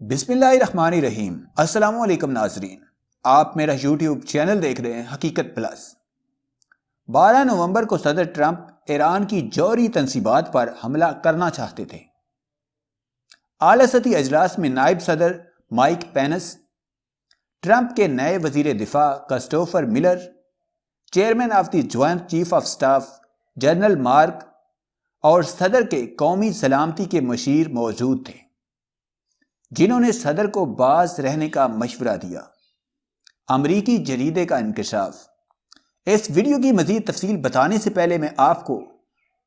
بسم اللہ الرحمن الرحیم۔ السلام علیکم ناظرین، آپ میرا یوٹیوب چینل دیکھ رہے ہیں حقیقت پلس۔ 12 نومبر کو صدر ٹرمپ ایران کی جوہری تنصیبات پر حملہ کرنا چاہتے تھے۔ اعلیٰ سطحی اجلاس میں نائب صدر مائک پینس، ٹرمپ کے نئے وزیر دفاع Christopher Miller, chairman of the joint chief of staff general mark اور صدر کے قومی سلامتی کے مشیر موجود تھے، جنہوں نے صدر کو باز رہنے کا مشورہ دیا۔ امریکی جریدے کا انکشاف۔ اس ویڈیو کی مزید تفصیل بتانے سے پہلے میں آپ کو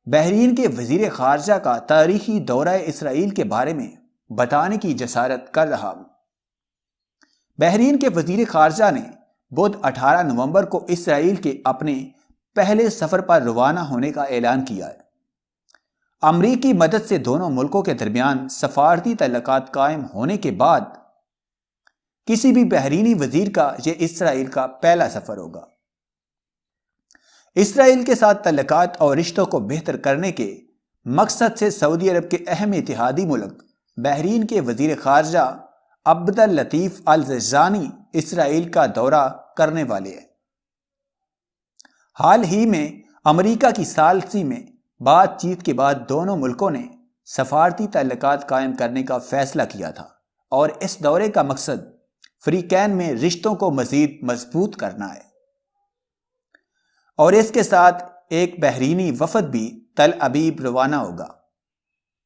بحرین کے وزیر خارجہ کا تاریخی دورہ اسرائیل کے بارے میں بتانے کی جسارت کر رہا ہوں۔ بحرین کے وزیر خارجہ نے بدھ 18 نومبر کو اسرائیل کے اپنے پہلے سفر پر روانہ ہونے کا اعلان کیا ہے۔ امریکی مدد سے دونوں ملکوں کے درمیان سفارتی تعلقات قائم ہونے کے بعد کسی بھی بحرینی وزیر کا یہ اسرائیل کا پہلا سفر ہوگا۔ اسرائیل کے ساتھ تعلقات اور رشتوں کو بہتر کرنے کے مقصد سے سعودی عرب کے اہم اتحادی ملک بحرین کے وزیر خارجہ عبد اللطیف الزیزانی اسرائیل کا دورہ کرنے والے ہیں۔ حال ہی میں امریکہ کی ثالثی میں بات چیت کے بعد دونوں ملکوں نے سفارتی تعلقات قائم کرنے کا فیصلہ کیا تھا، اور اس دورے کا مقصد فریقین میں رشتوں کو مزید مضبوط کرنا ہے۔ اور اس کے ساتھ ایک بحرینی وفد بھی تل ابیب روانہ ہوگا،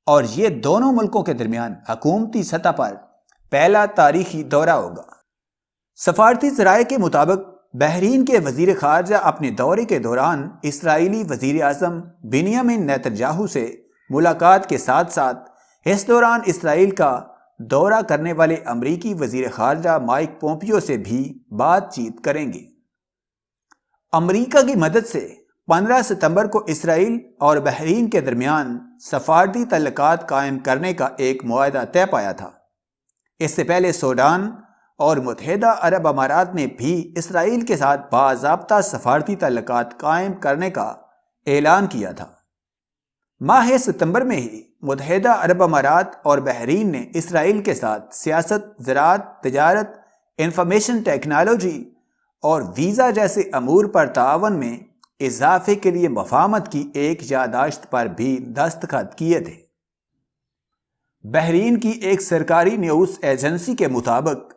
اور یہ دونوں ملکوں کے درمیان حکومتی سطح پر پہلا تاریخی دورہ ہوگا۔ سفارتی ذرائع کے مطابق بحرین کے وزیر خارجہ اپنے دورے کے دوران اسرائیلی وزیر اعظم بنیامین نیتن یاہو سے ملاقات کے ساتھ ساتھ اس دوران اسرائیل کا دورہ کرنے والے امریکی وزیر خارجہ مائک پومپیو سے بھی بات چیت کریں گے۔ امریکہ کی مدد سے 15 ستمبر کو اسرائیل اور بحرین کے درمیان سفارتی تعلقات قائم کرنے کا ایک معاہدہ طے پایا تھا۔ اس سے پہلے سوڈان اور متحدہ عرب امارات نے بھی اسرائیل کے ساتھ باضابطہ سفارتی تعلقات قائم کرنے کا اعلان کیا تھا۔ ماہ ستمبر میں ہی متحدہ عرب امارات اور بحرین نے اسرائیل کے ساتھ سیاست، زراعت، تجارت، انفارمیشن ٹیکنالوجی اور ویزا جیسے امور پر تعاون میں اضافے کے لیے مفاہمت کی ایک یادداشت پر بھی دستخط کیے تھے۔ بحرین کی ایک سرکاری نیوز ایجنسی کے مطابق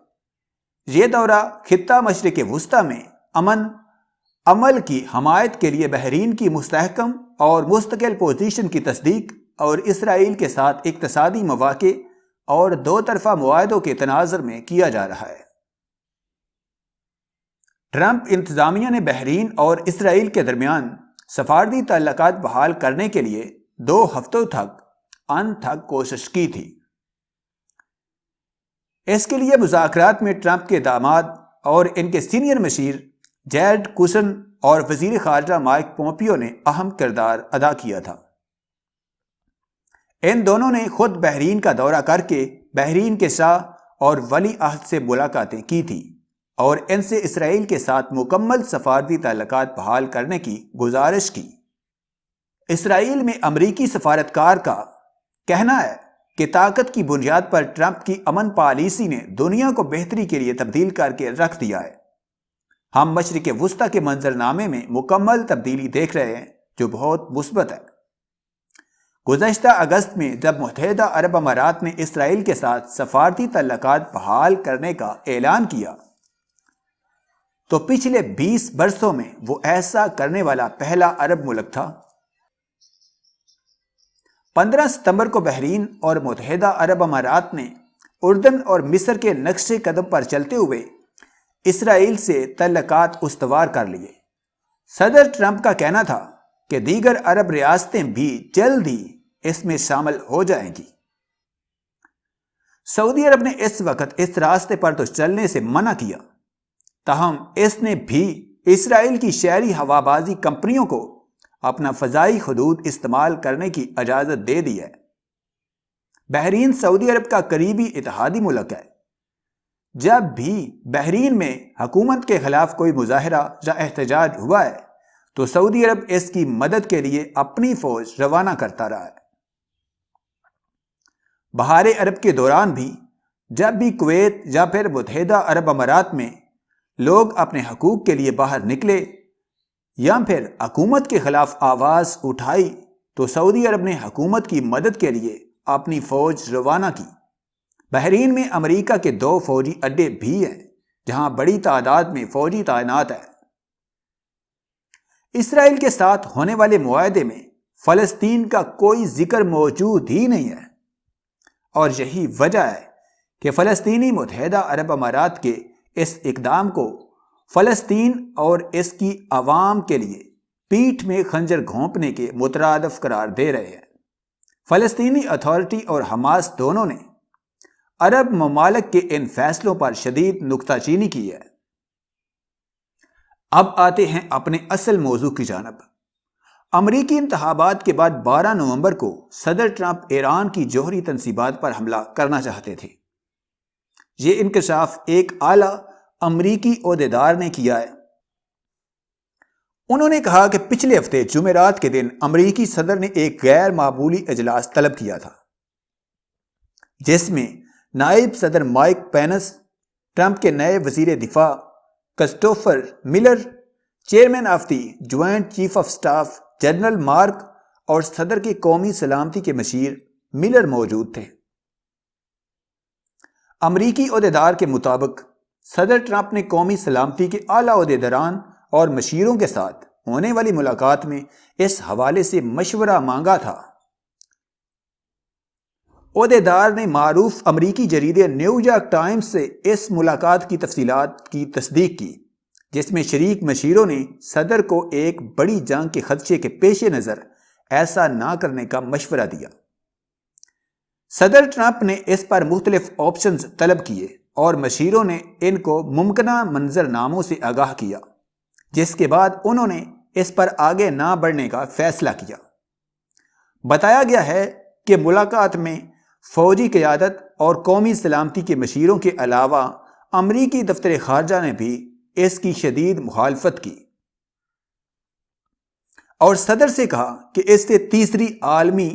یہ دورہ خطہ مشرق وسطی میں امن عمل کی حمایت کے لیے بحرین کی مستحکم اور مستقل پوزیشن کی تصدیق اور اسرائیل کے ساتھ اقتصادی مواقع اور دو طرفہ معاہدوں کے تناظر میں کیا جا رہا ہے۔ ٹرمپ انتظامیہ نے بحرین اور اسرائیل کے درمیان سفارتی تعلقات بحال کرنے کے لیے 2 ہفتوں تک کوشش کی تھی۔ اس کے لیے مذاکرات میں ٹرمپ کے داماد اور ان کے سینئر مشیر جیرڈ کوشن اور وزیر خارجہ مائک پومپیو نے اہم کردار ادا کیا تھا۔ ان دونوں نے خود بحرین کا دورہ کر کے بحرین کے شاہ اور ولی عہد سے ملاقاتیں کی تھیں اور ان سے اسرائیل کے ساتھ مکمل سفارتی تعلقات بحال کرنے کی گزارش کی۔ اسرائیل میں امریکی سفارتکار کا کہنا ہے کہ طاقت کی بنیاد پر ٹرمپ کی امن پالیسی نے دنیا کو بہتری کے لیے تبدیل کر کے رکھ دیا ہے۔ ہم مشرق وسطی کے منظرنامے میں مکمل تبدیلی دیکھ رہے ہیں جو بہت مثبت ہے۔ گزشتہ اگست میں جب متحدہ عرب امارات نے اسرائیل کے ساتھ سفارتی تعلقات بحال کرنے کا اعلان کیا تو پچھلے 20 برسوں میں وہ ایسا کرنے والا پہلا عرب ملک تھا۔ 15 ستمبر کو بحرین اور متحدہ عرب امارات نے اردن اور مصر کے نقش قدم پر چلتے ہوئے اسرائیل سے تعلقات استوار کر لیے۔ صدر ٹرمپ کا کہنا تھا کہ دیگر عرب ریاستیں بھی جلد ہی اس میں شامل ہو جائیں گی۔ سعودی عرب نے اس وقت اس راستے پر تو چلنے سے منع کیا، تاہم اس نے بھی اسرائیل کی شہری ہوابازی کمپنیوں کو اپنا فضائی حدود استعمال کرنے کی اجازت دے دی ہے۔ بحرین سعودی عرب کا قریبی اتحادی ملک ہے۔ جب بھی بحرین میں حکومت کے خلاف کوئی مظاہرہ یا احتجاج ہوا ہے تو سعودی عرب اس کی مدد کے لیے اپنی فوج روانہ کرتا رہا ہے۔ بہار عرب کے دوران بھی جب بھی کویت یا پھر متحدہ عرب امارات میں لوگ اپنے حقوق کے لیے باہر نکلے یا پھر حکومت کے خلاف آواز اٹھائی تو سعودی عرب نے حکومت کی مدد کے لیے اپنی فوج روانہ کی۔ بحرین میں امریکہ کے 2 فوجی اڈے بھی ہیں جہاں بڑی تعداد میں فوجی تعینات ہیں۔ اسرائیل کے ساتھ ہونے والے معاہدے میں فلسطین کا کوئی ذکر موجود ہی نہیں ہے، اور یہی وجہ ہے کہ فلسطینی متحدہ عرب امارات کے اس اقدام کو فلسطین اور اس کی عوام کے لیے پیٹھ میں خنجر گھونپنے کے مترادف قرار دے رہے ہیں۔ فلسطینی اتھارٹی اور حماس دونوں نے عرب ممالک کے ان فیصلوں پر شدید نکتہ چینی کی ہے۔ اب آتے ہیں اپنے اصل موضوع کی جانب۔ امریکی انتخابات کے بعد 12 نومبر کو صدر ٹرمپ ایران کی جوہری تنصیبات پر حملہ کرنا چاہتے تھے۔ یہ انکشاف ایک اعلیٰ امریکی عہدیدار نے کیا ہے۔ انہوں نے کہا کہ پچھلے ہفتے جمعرات کے دن امریکی صدر نے ایک غیر معمولی اجلاس طلب کیا تھا جس میں نائب صدر مائک پینس، ٹرمپ کے نئے وزیر دفاع Christopher Miller, chairman of the joint chief of staff general mark اور صدر کے قومی سلامتی کے مشیر ملر موجود تھے۔ امریکی عہدیدار کے مطابق صدر ٹرمپ نے قومی سلامتی کے اعلیٰ عہدیداران اور مشیروں کے ساتھ ہونے والی ملاقات میں اس حوالے سے مشورہ مانگا تھا۔ عہدیدار نے معروف امریکی جریدے نیو یارک ٹائمز سے اس ملاقات کی تفصیلات کی تصدیق کی، جس میں شریک مشیروں نے صدر کو ایک بڑی جنگ کے خدشے کے پیش نظر ایسا نہ کرنے کا مشورہ دیا۔ صدر ٹرمپ نے اس پر مختلف آپشنز طلب کیے اور مشیروں نے ان کو ممکنہ منظر ناموں سے آگاہ کیا، جس کے بعد انہوں نے اس پر آگے نہ بڑھنے کا فیصلہ کیا۔ بتایا گیا ہے کہ ملاقات میں فوجی قیادت اور قومی سلامتی کے مشیروں کے علاوہ امریکی دفتر خارجہ نے بھی اس کی شدید مخالفت کی اور صدر سے کہا کہ اس سے تیسری عالمی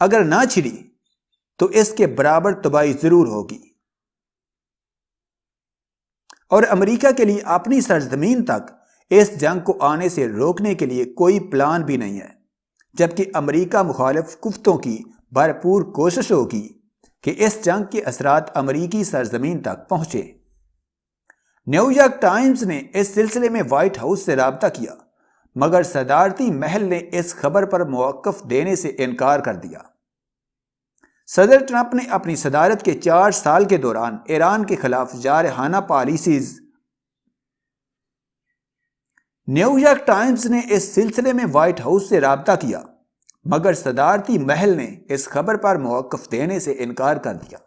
اگر نہ چھڑی تو اس کے برابر تباہی ضرور ہوگی، اور امریکہ کے لیے اپنی سرزمین تک اس جنگ کو آنے سے روکنے کے لیے کوئی پلان بھی نہیں ہے، جبکہ امریکہ مخالف قوتوں کی بھرپور کوشش ہوگی کہ اس جنگ کے اثرات امریکی سرزمین تک پہنچے۔ نیو یارک ٹائمز نے اس سلسلے میں وائٹ ہاؤس سے رابطہ کیا، مگر صدارتی محل نے اس خبر پر موقف دینے سے انکار کر دیا۔ صدر ٹرمپ نے اپنی صدارت کے 4 سال کے دوران ایران کے خلاف جارحانہ پالیسیز۔ نیو یارک ٹائمز نے اس سلسلے میں وائٹ ہاؤس سے رابطہ کیا، مگر صدارتی محل نے اس خبر پر موقف دینے سے انکار کر دیا۔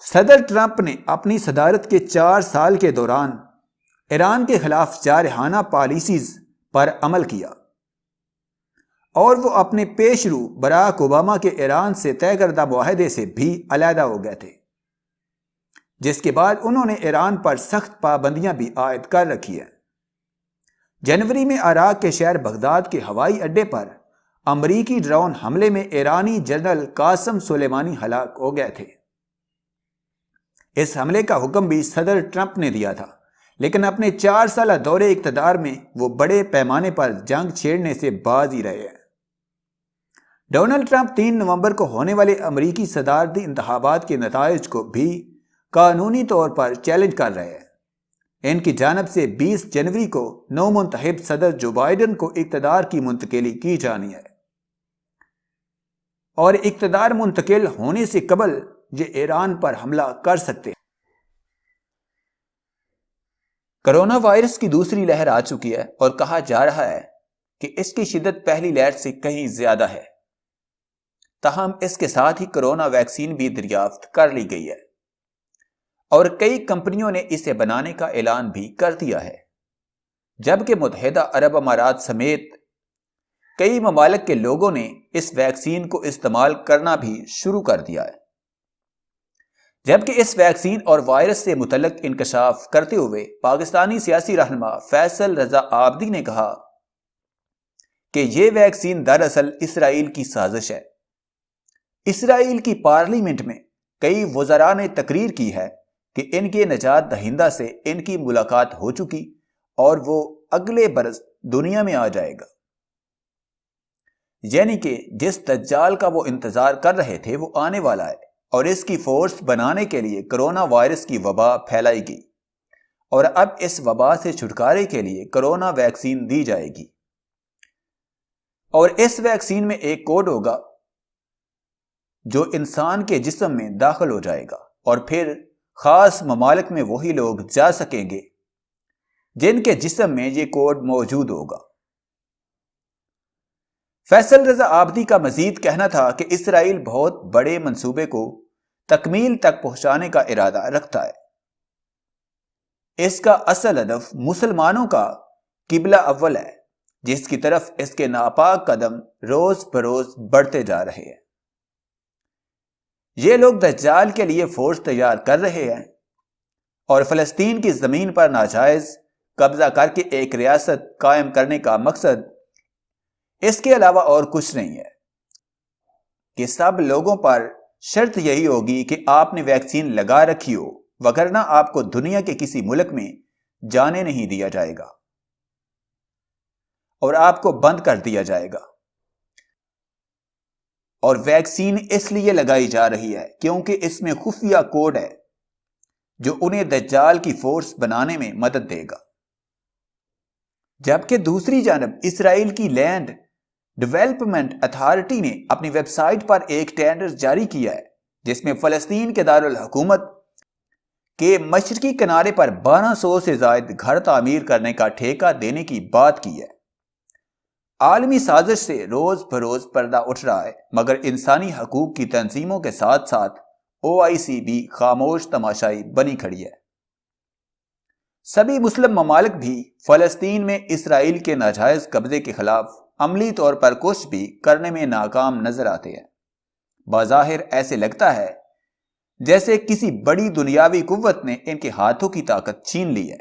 صدر ٹرمپ نے اپنی صدارت کے 4 سال کے دوران ایران کے خلاف جارحانہ پالیسیز پر عمل کیا، اور وہ اپنے پیش رو براک اوباما کے ایران سے طے کردہ معاہدے سے بھی علیحدہ ہو گئے تھے، جس کے بعد انہوں نے ایران پر سخت پابندیاں بھی عائد کر رکھی ہیں۔ جنوری میں عراق کے شہر بغداد کے ہوائی اڈے پر امریکی ڈرون حملے میں ایرانی جنرل قاسم سلیمانی ہلاک ہو گئے تھے۔ اس حملے کا حکم بھی صدر ٹرمپ نے دیا تھا، لیکن اپنے 4 سالہ دورے اقتدار میں وہ بڑے پیمانے پر جنگ چھیڑنے سے باز ہی رہے ہیں۔ ڈونلڈ ٹرمپ 3 نومبر کو ہونے والے امریکی صدارتی انتخابات کے نتائج کو بھی قانونی طور پر چیلنج کر رہے ہیں۔ ان کی جانب سے 20 جنوری کو نو منتخب صدر جو بائیڈن کو اقتدار کی منتقلی کی جانی ہے، اور اقتدار منتقل ہونے سے قبل یہ ایران پر حملہ کر سکتے ہیں۔ کرونا وائرس کی دوسری لہر آ چکی ہے اور کہا جا رہا ہے کہ اس کی شدت پہلی لہر سے کہیں زیادہ ہے۔ تاہم اس کے ساتھ ہی کرونا ویکسین بھی دریافت کر لی گئی ہے اور کئی کمپنیوں نے اسے بنانے کا اعلان بھی کر دیا ہے، جبکہ متحدہ عرب امارات سمیت کئی ممالک کے لوگوں نے اس ویکسین کو استعمال کرنا بھی شروع کر دیا ہے۔ جبکہ اس ویکسین اور وائرس سے متعلق انکشاف کرتے ہوئے پاکستانی سیاسی رہنما فیصل رضا عابدی نے کہا کہ یہ ویکسین دراصل اسرائیل کی سازش ہے۔ اسرائیل کی پارلیمنٹ میں کئی وزراء نے تقریر کی ہے کہ ان کے نجات دہندہ سے ان کی ملاقات ہو چکی اور وہ اگلے برس دنیا میں آ جائے گا۔ یعنی کہ جس دجال کا وہ انتظار کر رہے تھے وہ آنے والا ہے، اور اس کی فورس بنانے کے لیے کرونا وائرس کی وبا پھیلائی گئی، اور اب اس وبا سے چھٹکارے کے لیے کرونا ویکسین دی جائے گی، اور اس ویکسین میں ایک کوڈ ہوگا جو انسان کے جسم میں داخل ہو جائے گا، اور پھر خاص ممالک میں وہی لوگ جا سکیں گے جن کے جسم میں یہ کوڈ موجود ہوگا۔ فیصل رضا عابدی کا مزید کہنا تھا کہ اسرائیل بہت بڑے منصوبے کو تکمیل تک پہنچانے کا ارادہ رکھتا ہے۔ اس کا اصل ہدف مسلمانوں کا قبلہ اول ہے، جس کی طرف اس کے ناپاک قدم روز بروز بڑھتے جا رہے ہیں۔ یہ لوگ دجال کے لیے فورس تیار کر رہے ہیں اور فلسطین کی زمین پر ناجائز قبضہ کر کے ایک ریاست قائم کرنے کا مقصد اس کے علاوہ اور کچھ نہیں ہے کہ سب لوگوں پر شرط یہی ہوگی کہ آپ نے ویکسین لگا رکھی ہو، وگرنہ آپ کو دنیا کے کسی ملک میں جانے نہیں دیا جائے گا اور آپ کو بند کر دیا جائے گا۔ اور ویکسین اس لیے لگائی جا رہی ہے کیونکہ اس میں خفیہ کوڈ ہے جو انہیں دجال کی فورس بنانے میں مدد دے گا۔ جبکہ دوسری جانب اسرائیل کی لینڈ ڈیولپمنٹ اتھارٹی نے اپنی ویب سائٹ پر ایک ٹینڈر جاری کیا ہے جس میں فلسطین کے دارالحکومت کے مشرقی کنارے پر 1200 سے زائد گھر تعمیر کرنے کا ٹھیکہ دینے کی بات کی ہے۔ عالمی سازش سے روز بروز پردہ اٹھ رہا ہے، مگر انسانی حقوق کی تنظیموں کے ساتھ ساتھ OIC بھی خاموش تماشائی بنی کھڑی ہے۔ سبھی مسلم ممالک بھی فلسطین میں اسرائیل کے ناجائز قبضے کے خلاف عملی طور پر کچھ بھی کرنے میں ناکام نظر آتے ہیں۔ بظاہر ایسے لگتا ہے جیسے کسی بڑی دنیاوی قوت نے ان کے ہاتھوں کی طاقت چھین لی ہے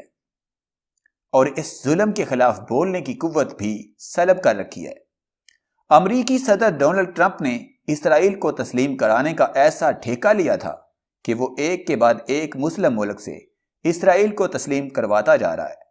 اور اس ظلم کے خلاف بولنے کی قوت بھی سلب کر رکھی ہے۔ امریکی صدر ڈونلڈ ٹرمپ نے اسرائیل کو تسلیم کرانے کا ایسا ٹھیکہ لیا تھا کہ وہ ایک کے بعد ایک مسلم ملک سے اسرائیل کو تسلیم کرواتا جا رہا ہے۔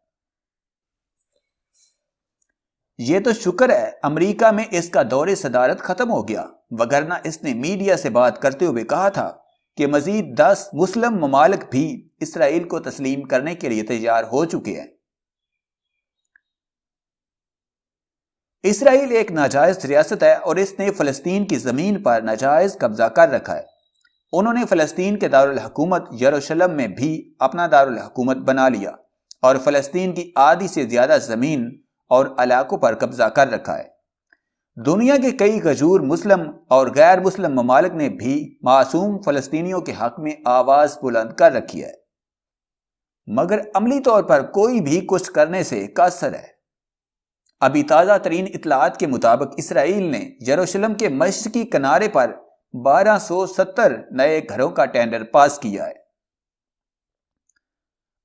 یہ تو شکر ہے امریکہ میں اس کا دور صدارت ختم ہو گیا، وگرنہ اس نے میڈیا سے بات کرتے ہوئے کہا تھا کہ مزید 10 مسلم ممالک بھی اسرائیل کو تسلیم کرنے کے لیے تیار ہو چکے ہیں۔ اسرائیل ایک ناجائز ریاست ہے اور اس نے فلسطین کی زمین پر ناجائز قبضہ کر رکھا ہے۔ انہوں نے فلسطین کے دارالحکومت یروشلم میں بھی اپنا دارالحکومت بنا لیا اور فلسطین کی آدھی سے زیادہ زمین اور علاقوں پر قبضہ کر رکھا ہے۔ دنیا کے کئی غجور مسلم اور غیر مسلم ممالک نے بھی معصوم فلسطینیوں کے حق میں آواز بلند کر رکھی ہے، مگر عملی طور پر کوئی بھی کچھ کرنے سے قاصر ہے۔ ابھی تازہ ترین اطلاعات کے مطابق اسرائیل نے یروشلم کے مشرقی کنارے پر 1270 نئے گھروں کا ٹینڈر پاس کیا ہے،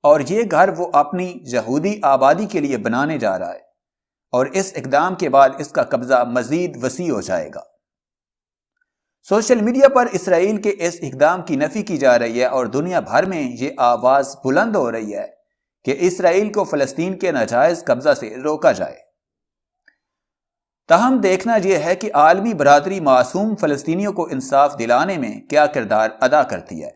اور یہ گھر وہ اپنی یہودی آبادی کے لیے بنانے جا رہا ہے، اور اس اقدام کے بعد اس کا قبضہ مزید وسیع ہو جائے گا۔ سوشل میڈیا پر اسرائیل کے اس اقدام کی نفی کی جا رہی ہے اور دنیا بھر میں یہ آواز بلند ہو رہی ہے کہ اسرائیل کو فلسطین کے ناجائز قبضہ سے روکا جائے۔ تاہم دیکھنا یہ ہے کہ عالمی برادری معصوم فلسطینیوں کو انصاف دلانے میں کیا کردار ادا کرتی ہے۔